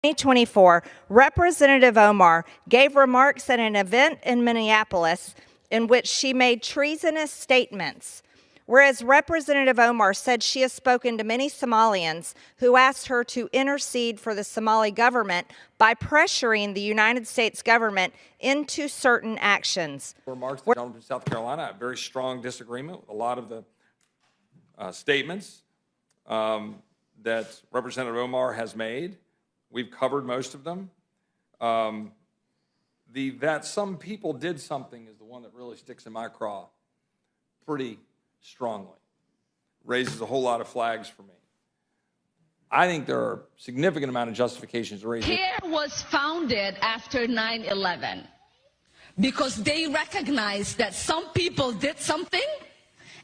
2024, Representative Omar gave remarks at an event in Minneapolis in which she made treasonous statements. Whereas Representative Omar said she has spoken to many Somalians who asked her to intercede for the Somali government by pressuring the United States government into certain actions. Remarks, the gentleman from South Carolina, I have very strong disagreement with a lot of the statements that Representative Omar has made. We've covered most of them. That some people did something is the one that really sticks in my craw pretty strongly. Raises a whole lot of flags for me. I think there are significant amount of justifications to raise it. CARE was founded after 9/11 because they recognized that some people did something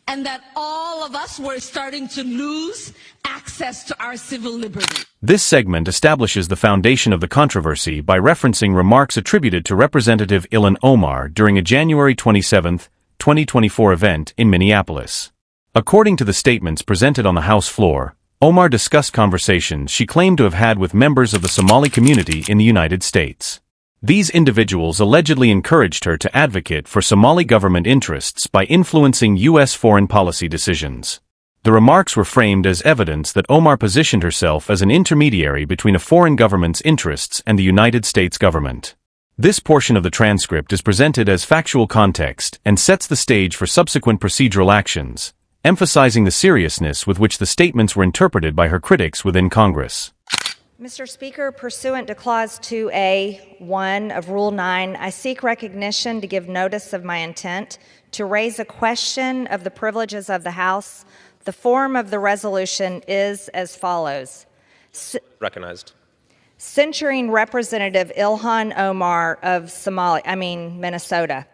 and that all of us were starting to lose access to our civil liberty. This segment establishes the foundation of the controversy by referencing remarks attributed to Representative Ilhan Omar during a January 27, 2024 event in Minneapolis. According to the statements presented on the House floor, Omar discussed conversations she claimed to have had with members of the Somali community in the United States. These individuals allegedly encouraged her to advocate for Somali government interests by influencing U.S. foreign policy decisions. The remarks were framed as evidence that Omar positioned herself as an intermediary between a foreign government's interests and the United States government. This portion of the transcript is presented as factual context and sets the stage for subsequent procedural actions, emphasizing the seriousness with which the statements were interpreted by her critics within Congress. Mr. Speaker, pursuant to Clause 2A.1 of Rule 9, I seek recognition to give notice of my intent to raise a question of the privileges of the House. The form of the resolution is as follows. Recognized. Censuring Representative Ilhan Omar of Minnesota.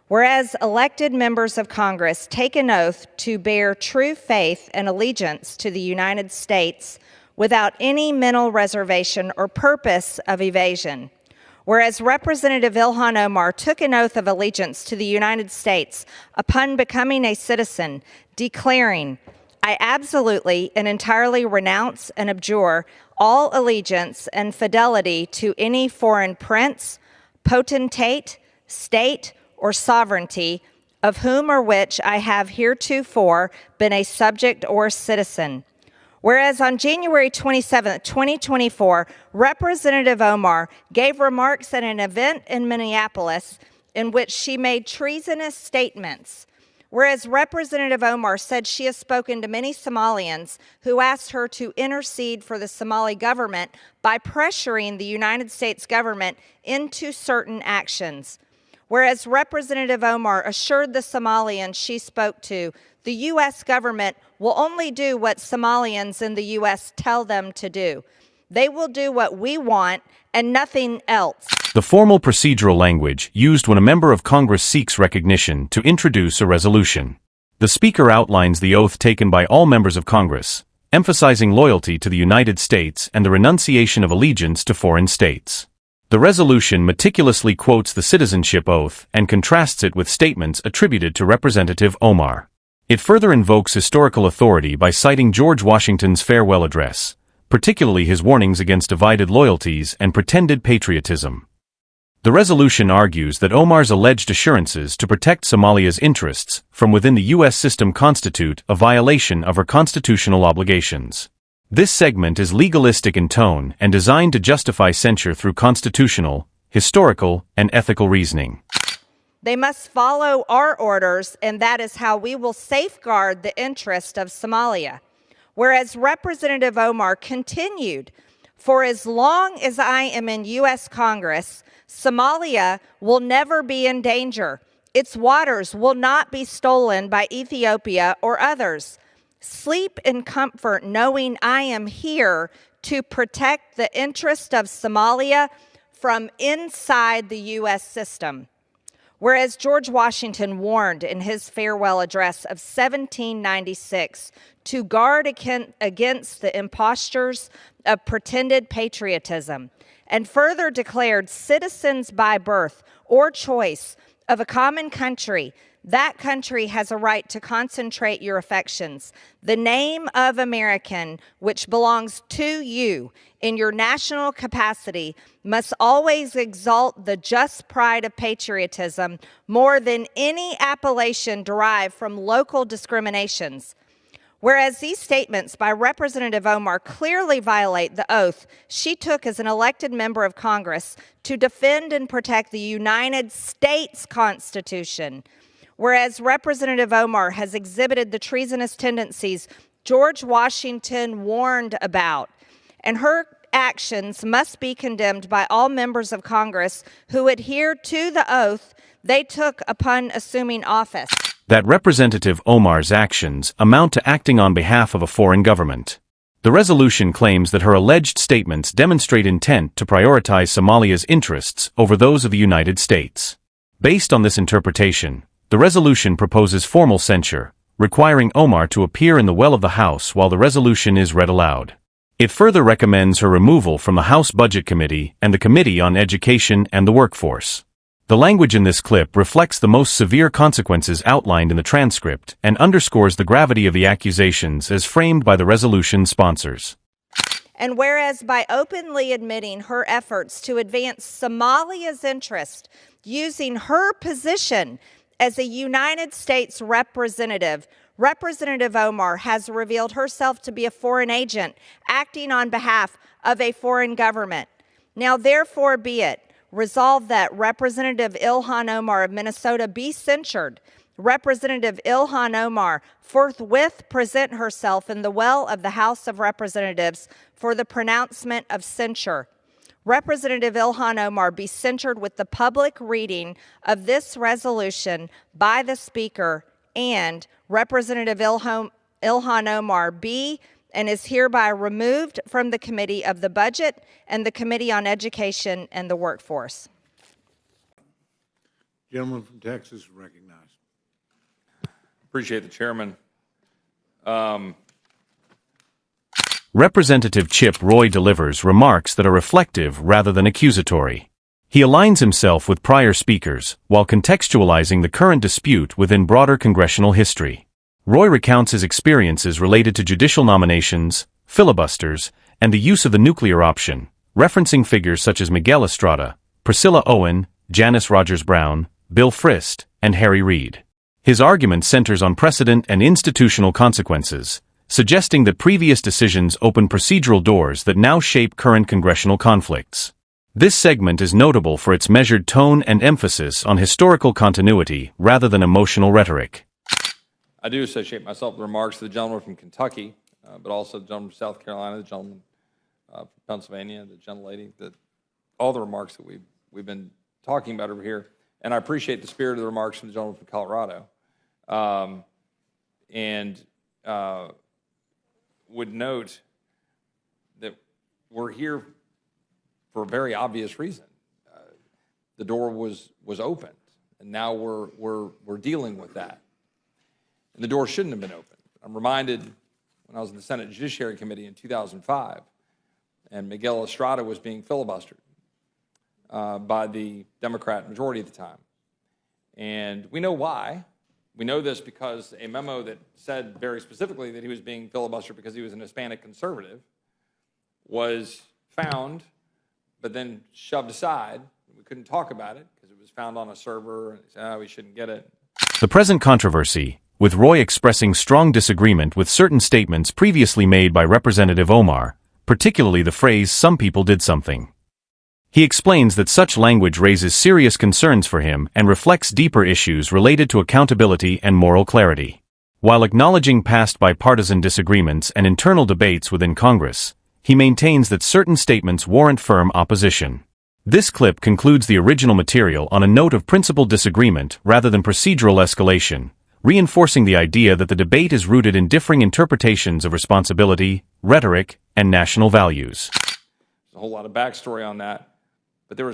Whereas elected members of Congress take an oath to bear true faith and allegiance to the United States without any mental reservation or purpose of evasion. Whereas Representative Ilhan Omar took an oath of allegiance to the United States upon becoming a citizen, declaring, I absolutely and entirely renounce and abjure all allegiance and fidelity to any foreign prince, potentate, state, or sovereignty, of whom or which I have heretofore been a subject or citizen. Whereas on January 27, 2024, Representative Omar gave remarks at an event in Minneapolis in which she made treasonous statements. Whereas Representative Omar said she has spoken to many Somalians who asked her to intercede for the Somali government by pressuring the United States government into certain actions. Whereas Representative Omar assured the Somalians she spoke to, the U.S. government will only do what Somalians in the U.S. tell them to do. They will do what we want and nothing else. The formal procedural language used when a member of Congress seeks recognition to introduce a resolution. The Speaker outlines the oath taken by all members of Congress, emphasizing loyalty to the United States and the renunciation of allegiance to foreign states. The resolution meticulously quotes the citizenship oath and contrasts it with statements attributed to Representative Omar. It further invokes historical authority by citing George Washington's farewell address, particularly his warnings against divided loyalties and pretended patriotism. The resolution argues that Omar's alleged assurances to protect Somalia's interests from within the U.S. system constitute a violation of her constitutional obligations. This segment is legalistic in tone and designed to justify censure through constitutional, historical, and ethical reasoning. They must follow our orders, and that is how we will safeguard the interest of Somalia. Whereas Representative Omar continued, for as long as I am in U.S. Congress, Somalia will never be in danger. Its waters will not be stolen by Ethiopia or others. Sleep in comfort knowing I am here to protect the interest of Somalia from inside the U.S. system. Whereas George Washington warned in his farewell address of 1796 to guard against the impostures of pretended patriotism, and further declared citizens by birth or choice of a common country, that country has a right to concentrate your affections. The name of American, which belongs to you in your national capacity, must always exalt the just pride of patriotism more than any appellation derived from local discriminations. Whereas these statements by Representative Omar clearly violate the oath she took as an elected member of Congress to defend and protect the United States Constitution. Whereas Representative Omar has exhibited the treasonous tendencies George Washington warned about, and her actions must be condemned by all members of Congress who adhere to the oath they took upon assuming office. That Representative Omar's actions amount to acting on behalf of a foreign government. The resolution claims that her alleged statements demonstrate intent to prioritize Somalia's interests over those of the United States. Based on this interpretation, the resolution proposes formal censure, requiring Omar to appear in the well of the House while the resolution is read aloud. It further recommends her removal from the House Budget Committee and the Committee on Education and the Workforce. The language in this clip reflects the most severe consequences outlined in the transcript and underscores the gravity of the accusations as framed by the resolution sponsors. And whereas by openly admitting her efforts to advance Somalia's interest using her position as a United States representative, Representative Omar has revealed herself to be a foreign agent acting on behalf of a foreign government. Now therefore be it resolved that Representative Ilhan Omar of Minnesota be censured. Representative Ilhan Omar forthwith present herself in the well of the House of Representatives for the pronouncement of censure. Representative Ilhan Omar be censured with the public reading of this resolution by the Speaker, and Representative Ilhan Omar be and is hereby removed from the Committee of the Budget and the Committee on Education and the Workforce. Gentleman from Texas is recognized. Appreciate the chairman. Representative Chip Roy delivers remarks that are reflective rather than accusatory. He aligns himself with prior speakers while contextualizing the current dispute within broader congressional history. Roy recounts his experiences related to judicial nominations, filibusters, and the use of the nuclear option, referencing figures such as Miguel Estrada, Priscilla Owen, Janice Rogers Brown, Bill Frist, and Harry Reid. His argument centers on precedent and institutional consequences, suggesting that previous decisions open procedural doors that now shape current congressional conflicts. This segment is notable for its measured tone and emphasis on historical continuity rather than emotional rhetoric. I do associate myself with the remarks of the gentleman from Kentucky, but also the gentleman from South Carolina, the gentleman from Pennsylvania, the gentlelady, all the remarks that we've been talking about over here. And I appreciate the spirit of the remarks from the gentleman from Colorado. Would note that we're here for a very obvious reason. The door was opened, and now we're dealing with that. And the door shouldn't have been opened. I'm reminded when I was in the Senate Judiciary Committee in 2005, and Miguel Estrada was being filibustered by the Democrat majority at the time. And we know why. We know this because a memo that said very specifically that he was being filibustered because he was an Hispanic conservative was found, but then shoved aside. We couldn't talk about it because it was found on a server, and they said, we shouldn't get it. The present controversy, with Roy expressing strong disagreement with certain statements previously made by Representative Omar, particularly the phrase, "some people did something." He explains that such language raises serious concerns for him and reflects deeper issues related to accountability and moral clarity. While acknowledging past bipartisan disagreements and internal debates within Congress, he maintains that certain statements warrant firm opposition. This clip concludes the original material on a note of principled disagreement rather than procedural escalation, reinforcing the idea that the debate is rooted in differing interpretations of responsibility, rhetoric, and national values. There's a whole lot of backstory on that, but there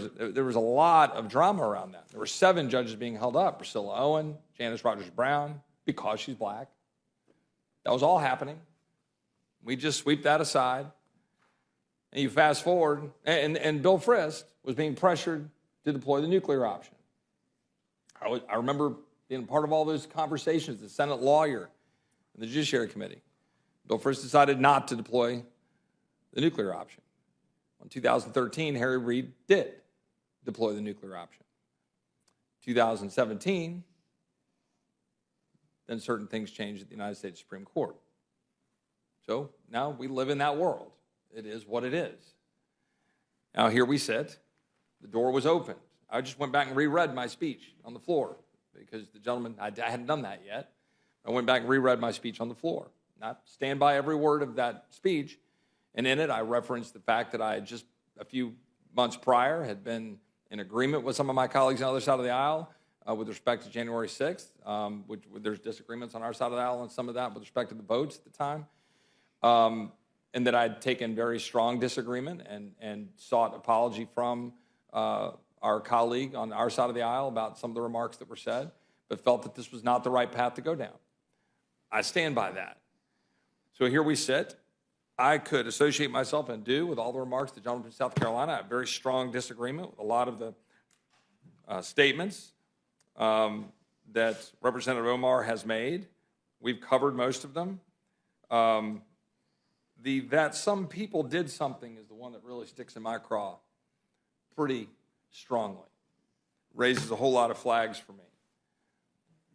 was a lot of drama around that. There were 7 judges being held up: Priscilla Owen, Janice Rogers Brown, because she's black. That was all happening. We just sweep that aside, and you fast forward, and Bill Frist was being pressured to deploy the nuclear option. I remember being part of all those conversations, the Senate lawyer and the Judiciary Committee. Bill first decided not to deploy the nuclear option. In 2013, Harry Reid did deploy the nuclear option. 2017, then certain things changed at the United States Supreme Court. So now we live in that world. It is what it is. Now here we sit. The door was open. I just went back and reread my speech on the floor because the gentleman, I hadn't done that yet. I went back and reread my speech on the floor. I stand by every word of that speech. And in it, I referenced the fact that I had just a few months prior had been in agreement with some of my colleagues on the other side of the aisle with respect to January 6th, which there's disagreements on our side of the aisle on some of that with respect to the votes at the time, and that I'd taken very strong disagreement and sought apology from our colleague on our side of the aisle about some of the remarks that were said, but felt that this was not the right path to go down. I stand by that. So here we sit. I could associate myself and do with all the remarks the gentleman from South Carolina. I have very strong disagreement with a lot of the statements that Representative Omar has made. We've covered most of them. That some people did something is the one that really sticks in my craw pretty strongly. Raises a whole lot of flags for me.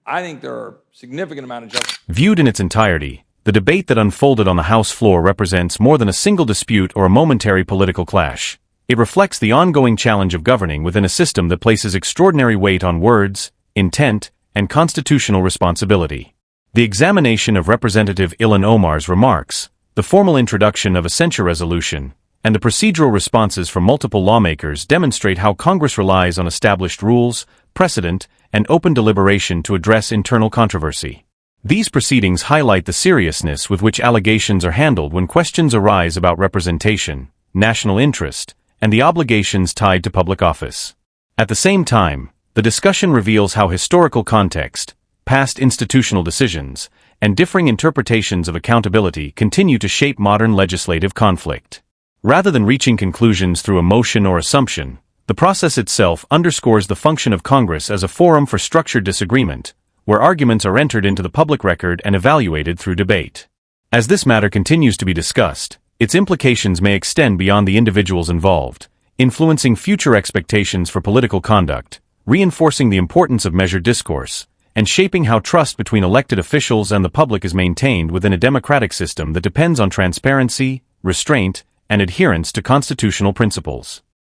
I think there are a significant amount of justice. Viewed in its entirety, the debate that unfolded on the House floor represents more than a single dispute or a momentary political clash. It reflects the ongoing challenge of governing within a system that places extraordinary weight on words, intent, and constitutional responsibility. The examination of Representative Ilhan Omar's remarks, the formal introduction of a censure resolution, and the procedural responses from multiple lawmakers demonstrate how Congress relies on established rules, precedent, and open deliberation to address internal controversy. These proceedings highlight the seriousness with which allegations are handled when questions arise about representation, national interest, and the obligations tied to public office. At the same time, the discussion reveals how historical context, past institutional decisions, and differing interpretations of accountability continue to shape modern legislative conflict. Rather than reaching conclusions through emotion or assumption, the process itself underscores the function of Congress as a forum for structured disagreement, where arguments are entered into the public record and evaluated through debate. As this matter continues to be discussed, its implications may extend beyond the individuals involved, influencing future expectations for political conduct, reinforcing the importance of measured discourse, and shaping how trust between elected officials and the public is maintained within a democratic system that depends on transparency, restraint, and adherence to constitutional principles.